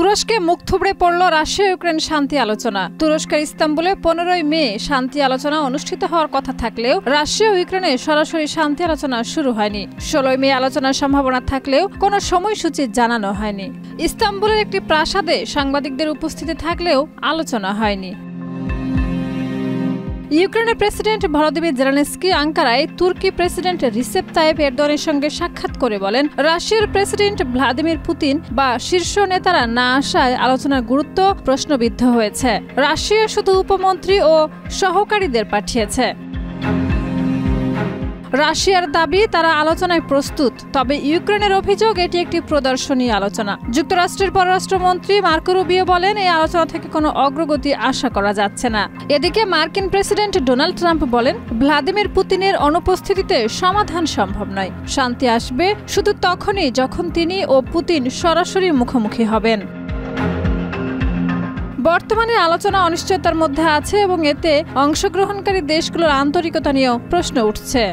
তুরস্কে মুখ থুবড়ে পড়ল রাশিয়া ইউক্রেন শান্তি আলোচনা। তুরস্কের ইস্তাম্বুলে 15 মে শান্তি আলোচনা অনুষ্ঠিত হওয়ার কথা থাকলেও রাশিয়া ও ইউক্রেনে সরাসরি শান্তি আলোচনা শুরু হয়নি। 16 মে আলোচনার সম্ভাবনা থাকলেও কোনো সময়সূচি জানানো হয়নি। ইস্তাম্বুলের একটি প্রাসাদে সাংবাদিকদের উপস্থিতি থাকলেও আলোচনা হয়নি। ইউক্রেনের প্রেসিডেন্ট ভলোদিমির জেলেনস্কি আঙ্কারায় তুর্কি প্রেসিডেন্ট রিসেপ তাইয়েপ এরদোয়ানের সঙ্গে সাক্ষাৎ করে বলেন, রাশিয়ার প্রেসিডেন্ট ভ্লাদিমির পুতিন বা শীর্ষ নেতারা না আসায় আলোচনার গুরুত্ব প্রশ্নবিদ্ধ হয়েছে। রাশিয়া শুধু উপমন্ত্রী ও সহকারীদের পাঠিয়েছে। রাশিয়ার দাবি তারা আলোচনায় প্রস্তুত, তবে ইউক্রেনের অভিযোগ এটি একটি প্রদর্শনী আলোচনা। যুক্তরাষ্ট্রের পররাষ্ট্রমন্ত্রী মার্কো রুবিও বলেন, এই আলোচনা থেকে কোনো অগ্রগতি আশা করা যাচ্ছে না। এদিকে মার্কিন প্রেসিডেন্ট ডোনাল্ড ট্রাম্প বলেন, ভ্লাদিমির পুতিনের অনুপস্থিতিতে সমাধান সম্ভব নয়। শান্তি আসবে শুধু তখনই যখন তিনি ও পুতিন সরাসরি মুখোমুখি হবেন। বর্তমানে আলোচনা অনিশ্চয়তার মধ্যে আছে এবং এতে অংশগ্রহণকারী দেশগুলোর আন্তরিকতা নিয়েও প্রশ্ন উঠছে।